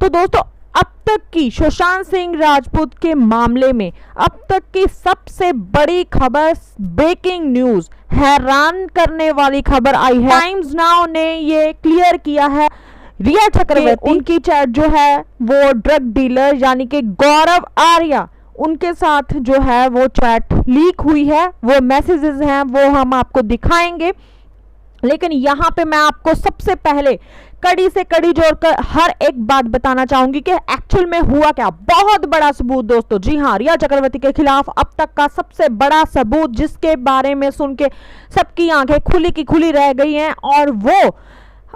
तो दोस्तों अब तक की सुशांत सिंह राजपूत के मामले में अब तक की सबसे बड़ी खबर, ब्रेकिंग न्यूज, हैरान करने वाली खबर आई है। टाइम्स नाउ ने ये क्लियर किया है, रिया चक्रवर्ती उनकी चैट जो है वो ड्रग डीलर यानी कि गौरव आर्या उनके साथ जो है वो चैट लीक हुई है। वो मैसेजेस हैं वो हम आपको दिखाएंगे, लेकिन यहाँ पे मैं आपको सबसे पहले कड़ी से कड़ी जोड़कर हर एक बात बताना चाहूंगी कि एक्चुअल में हुआ क्या। बहुत बड़ा सबूत दोस्तों, जी हाँ, रिया चक्रवर्ती के खिलाफ अब तक का सबसे बड़ा सबूत, जिसके बारे में सुन के सबकी आंखें खुली की खुली रह गई हैं और वो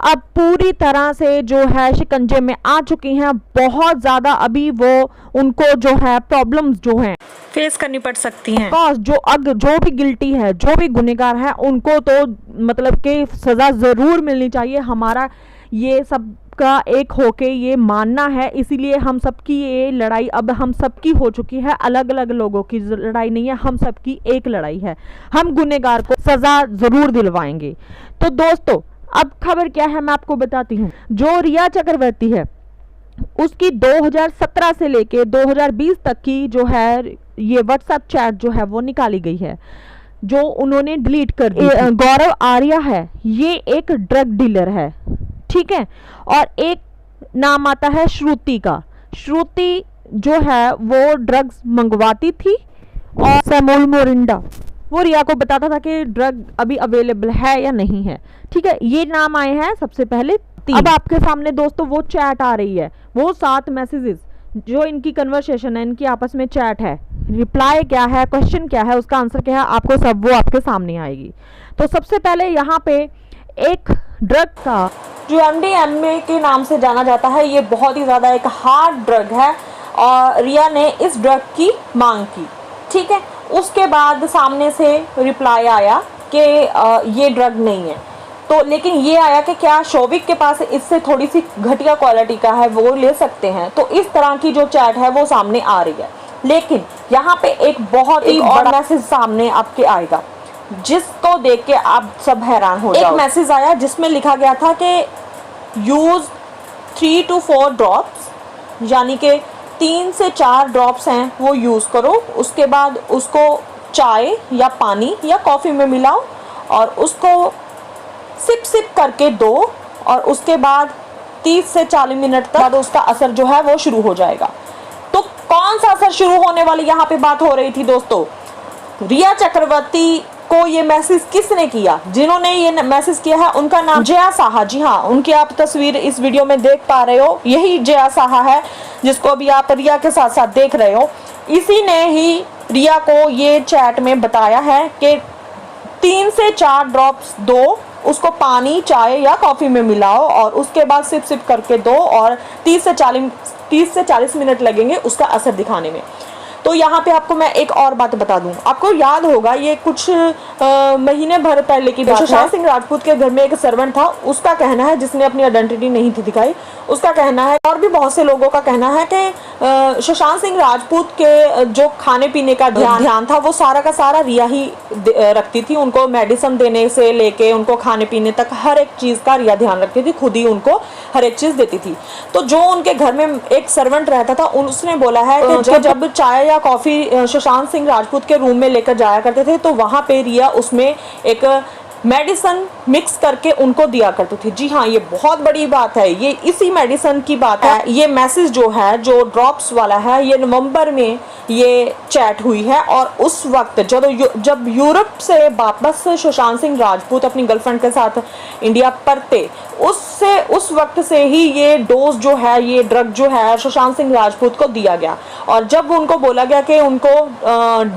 अब पूरी तरह से जो है शिकंजे में आ चुकी हैं। बहुत ज्यादा अभी वो उनको जो है प्रॉब्लम्स जो हैं फेस करनी पड़ सकती हैं। जो भी गिल्टी है, जो भी गुनहगार है, उनको तो मतलब कि सजा जरूर मिलनी चाहिए। हमारा ये सब का एक होके ये मानना है, इसीलिए हम सबकी ये लड़ाई अब हम सबकी हो चुकी है। अलग अलग लोगों की लड़ाई नहीं है, हम सबकी एक लड़ाई है। हम गुनहगार को सजा जरूर दिलवाएंगे। तो दोस्तों अब खबर क्या है मैं आपको बताती हूँ। जो रिया चक्रवर्ती है उसकी 2017 से लेके 2020 तक की जो है ये व्हाट्सएप चैट जो है वो निकाली गई है, जो उन्होंने डिलीट कर दी। गौरव आर्या है, ये एक ड्रग डीलर है, ठीक है। और एक नाम आता है श्रुति का। श्रुति जो है वो ड्रग्स मंगवाती थी और सैमुअल मोरिंडा वो रिया को बताता था कि ड्रग अभी अवेलेबल है या नहीं है, ठीक है। ये नाम आए हैं सबसे पहले। अब आपके सामने दोस्तों वो चैट आ रही है, वो 7 मैसेजेस जो इनकी कन्वर्सेशन है, इनकी आपस में चैट है, रिप्लाई क्या है, क्वेश्चन क्या है, उसका आंसर क्या है, आपको सब वो आपके सामने आएगी। तो सबसे पहले यहाँ पे एक ड्रग का जो MDMA के नाम से जाना जाता है, ये बहुत ही ज़्यादा एक हार्ड ड्रग है और रिया ने इस ड्रग की मांग की, ठीक है। उसके बाद सामने से रिप्लाई आया कि ये ड्रग नहीं है। तो लेकिन ये आया कि क्या शौविक के पास इससे थोड़ी सी घटिया क्वालिटी का है, वो ले सकते हैं। तो इस तरह की जो चैट है वो सामने आ रही है। लेकिन यहाँ पे एक बहुत ही बड़ा मैसेज सामने आपके आएगा, जिसको देख के आप सब हैरान हो जाओगे। एक मैसेज आया जिसमें लिखा गया था कि यूज 3 to 4 ड्रॉप्स, यानी कि 3 से 4 ड्रॉप्स हैं वो यूज़ करो। उसके बाद उसको चाय या पानी या कॉफ़ी में मिलाओ और उसको सिप करके दो और उसके बाद 30 से 40 मिनट तक उसका असर जो है वो शुरू हो जाएगा। तो कौन सा असर शुरू होने वाली यहाँ पे बात हो रही थी दोस्तों? रिया चक्रवर्ती को ये मैसेज किसने किया? जिन्होंने ये मैसेज किया है उनका नाम जया साहा। जी हाँ, उनकी आप तस्वीर इस वीडियो में देख पा रहे हो, यही जया साहा है जिसको अभी आप रिया के साथ साथ देख रहे हो। इसी ने ही रिया को ये चैट में बताया है कि 3 से 4 ड्रॉप्स दो, उसको पानी, चाय या कॉफ़ी में मिलाओ और उसके बाद सिप करके दो और 30 से 40 मिनट लगेंगे उसका असर दिखाने में। तो यहाँ पे आपको मैं एक और बात बता दूं, आपको याद होगा ये कुछ महीने भर पहले की बात है। सुशांत सिंह राजपूत के घर में एक सर्वेंट था, उसका कहना है, जिसने अपनी आइडेंटिटी नहीं थी दिखाई, उसका कहना है और भी बहुत से लोगों का कहना है कि सुशांत सिंह राजपूत के जो खाने पीने का ध्यान था वो सारा का सारा रिया ही रखती थी। उनको मेडिसिन देने से लेके उनको खाने पीने तक हर एक चीज़ का रिया ध्यान रखती थी, खुद ही उनको हर एक चीज़ देती थी। तो जो उनके घर में एक सर्वेंट रहता था उसने बोला है कि जब चाय या कॉफ़ी सुशांत सिंह राजपूत के रूम में लेकर जाया करते थे तो वहाँ पे रिया उसमें एक मेडिसिन मिक्स करके उनको दिया करती थी। जी हाँ, ये बहुत बड़ी बात है, ये इसी मेडिसिन की बात है। ये मैसेज जो है, जो ड्रॉप्स वाला है, ये नवंबर में ये चैट हुई है और उस वक्त जब यूरोप से वापस सुशांत सिंह राजपूत अपनी गर्लफ्रेंड के साथ इंडिया परते, उस वक्त से ही ये डोज जो है, ये ड्रग जो है सुशांत सिंह राजपूत को दिया गया। और जब उनको बोला गया कि उनको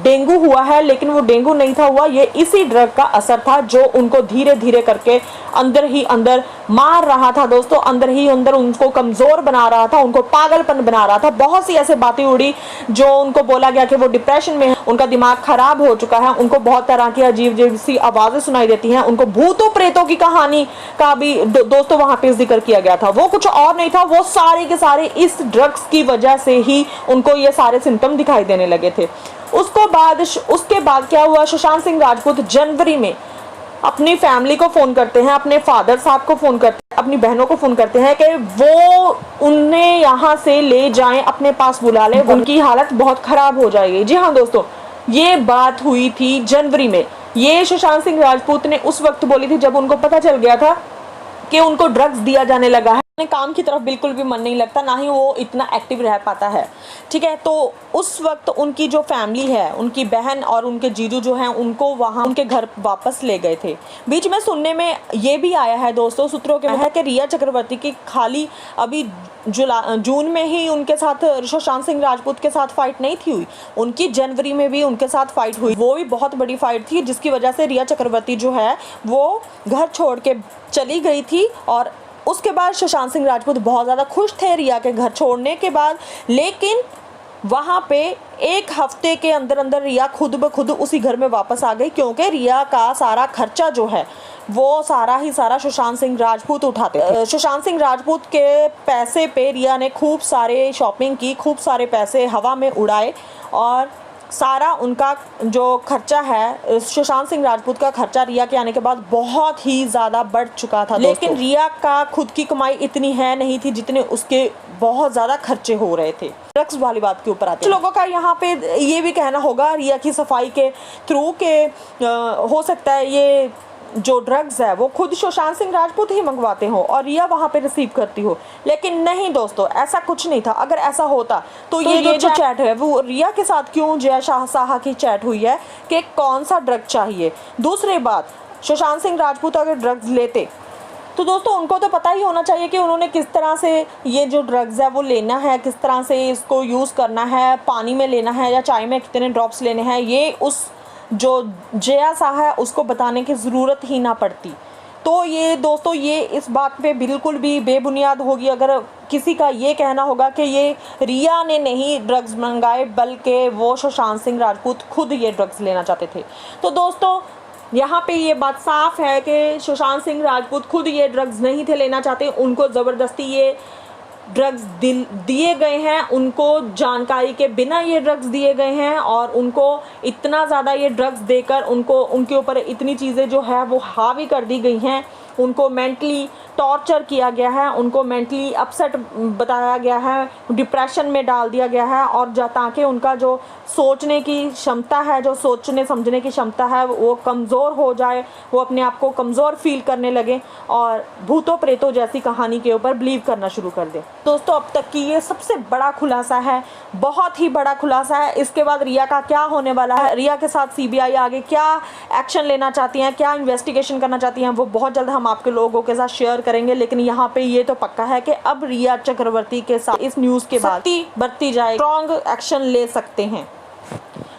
डेंगू हुआ है, लेकिन वो डेंगू नहीं था हुआ, ये इसी ड्रग का असर था जो उनको धीरे धीरे करके अंदर ही अंदर मार रहा था दोस्तों, अंदर ही अंदर उनको कमजोर बना रहा था, उनको पागलपन बना रहा था। बहुत सी ऐसे बातें उड़ी जो उनको बोला गया कि वो डिप्रेशन में है, उनका दिमाग खराब हो चुका है, उनको बहुत तरह की अजीब अजीब सी आवाजें सुनाई देती हैं, उनको भूतों प्रेतों की कहानी का भी दोस्तों वहां पे जिक्र किया गया था। वो कुछ और नहीं था, वो सारे के सारे इस ड्रग्स की वजह से ही उनको ये सारे सिम्टम दिखाई देने लगे थे। उसके बाद क्या हुआ, सुशांत सिंह राजपूत जनवरी में अपनी फैमिली को फ़ोन करते हैं, अपने फादर साहब को फ़ोन करते हैं, अपनी बहनों को फ़ोन करते हैं कि वो उन्हें यहाँ से ले जाएं, अपने पास बुला लें, उनकी हालत बहुत ख़राब हो जाएगी। जी हाँ दोस्तों, ये बात हुई थी जनवरी में। ये सुशांत सिंह राजपूत ने उस वक्त बोली थी जब उनको पता चल गया था कि उनको ड्रग्स दिया जाने लगा है। अपने काम की तरफ बिल्कुल भी मन नहीं लगता, ना ही वो इतना एक्टिव रह पाता है, ठीक है। तो उस वक्त उनकी जो फैमिली है, उनकी बहन और उनके जीजू जो हैं, उनको वहाँ उनके घर वापस ले गए थे। बीच में सुनने में ये भी आया है दोस्तों, सूत्रों के है कि रिया चक्रवर्ती की खाली अभी जून में ही उनके साथ सुशांत सिंह राजपूत के साथ फाइट नहीं थी हुई, उनकी जनवरी में भी उनके साथ फाइट हुई। वो भी बहुत बड़ी फाइट थी जिसकी वजह से रिया चक्रवर्ती जो है वो घर छोड़ के चली गई थी। और उसके बाद सुशांत सिंह राजपूत बहुत ज़्यादा खुश थे रिया के घर छोड़ने के बाद, लेकिन वहाँ पे एक हफ्ते के अंदर अंदर रिया खुद ब खुद उसी घर में वापस आ गई, क्योंकि रिया का सारा खर्चा जो है वो सारा ही सारा सुशांत सिंह राजपूत उठाते थे। सुशांत सिंह राजपूत के पैसे पे रिया ने खूब सारे शॉपिंग की, खूब सारे पैसे हवा में उड़ाए और सारा उनका जो खर्चा है, सुशांत सिंह राजपूत का खर्चा रिया के आने के बाद बहुत ही ज़्यादा बढ़ चुका था। लेकिन रिया का खुद की कमाई इतनी है नहीं थी जितने उसके बहुत ज़्यादा खर्चे हो रहे थे। ड्रग्स वाली बात के ऊपर आते हैं, लोगों का यहाँ पे ये भी कहना होगा रिया की सफाई के थ्रू के हो सकता है ये जो ड्रग्स है वो खुद सुशांत सिंह राजपूत ही मंगवाते हो और रिया वहाँ पे रिसीव करती हो। लेकिन नहीं दोस्तों, ऐसा कुछ नहीं था। अगर ऐसा होता तो ये जो चैट है वो रिया के साथ क्यों जय शाह की चैट हुई है कि कौन सा ड्रग चाहिए। दूसरी बात, सुशांत सिंह राजपूत अगर ड्रग्स लेते तो दोस्तों उनको तो पता ही होना चाहिए कि उन्होंने किस तरह से ये जो ड्रग्स है वो लेना है, किस तरह से इसको यूज़ करना है, पानी में लेना है या चाय में कितने ड्रॉप्स लेने हैं। ये उस जो जया शाह है उसको बताने की ज़रूरत ही ना पड़ती। तो ये दोस्तों ये इस बात पे बिल्कुल भी बेबुनियाद होगी अगर किसी का ये कहना होगा कि ये रिया ने नहीं ड्रग्स मंगाए बल्कि वो सुशांत सिंह राजपूत खुद ये ड्रग्स लेना चाहते थे। तो दोस्तों यहाँ पे ये बात साफ है कि सुशांत सिंह राजपूत खुद ये ड्रग्स नहीं थे लेना चाहते, उनको ज़बरदस्ती ये ड्रग्स दिए गए हैं, उनको जानकारी के बिना ये ड्रग्स दिए गए हैं और उनको इतना ज़्यादा ये ड्रग्स देकर उनके ऊपर इतनी चीज़ें जो है वो हावी कर दी गई हैं। उनको मेंटली टॉर्चर किया गया है, उनको मेंटली अपसेट बताया गया है, डिप्रेशन में डाल दिया गया है और ताकि उनका जो सोचने की क्षमता है, जो सोचने समझने की क्षमता है वो कमज़ोर हो जाए, वो अपने आप को कमज़ोर फील करने लगे और भूतों प्रेतों जैसी कहानी के ऊपर बिलीव करना शुरू कर दे। दोस्तों अब तक की ये सबसे बड़ा खुलासा है, बहुत ही बड़ा खुलासा है। इसके बाद रिया का क्या होने वाला है, रिया के साथ सीबीआई आगे क्या एक्शन लेना चाहती हैं, क्या इन्वेस्टिगेशन करना चाहती हैं, वो बहुत जल्द हम आपके लोगों के साथ शेयर करेंगे। लेकिन यहाँ पे ये तो पक्का है कि अब रिया चक्रवर्ती के साथ इस न्यूज़ के बाद बढ़ती जाए, स्ट्रॉन्ग एक्शन ले सकते हैं।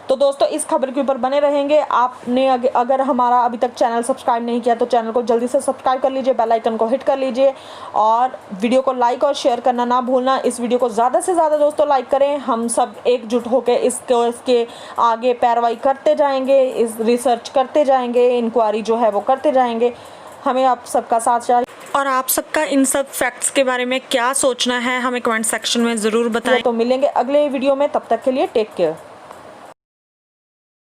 तो दोस्तों इस खबर के ऊपर बने रहेंगे। आपने अगर हमारा अभी तक चैनल सब्सक्राइब नहीं किया तो चैनल को जल्दी से सब्सक्राइब कर लीजिए, बेल आइकन को हिट कर लीजिए और वीडियो को लाइक और शेयर करना ना भूलना। इस वीडियो को ज़्यादा से ज़्यादा दोस्तों लाइक करें, हम सब एकजुट होकर इसके आगे पैरवाई करते जाएंगे, इस रिसर्च करते जाएंगे, इंक्वायरी जो है वो करते जाएंगे। हमें आप सबका साथ चाहिए और आप सबका इन सब फैक्ट्स के बारे में क्या सोचना है हमें कमेंट सेक्शन में ज़रूर बताएं। तो मिलेंगे अगले वीडियो में, तब तक के लिए टेक केयर।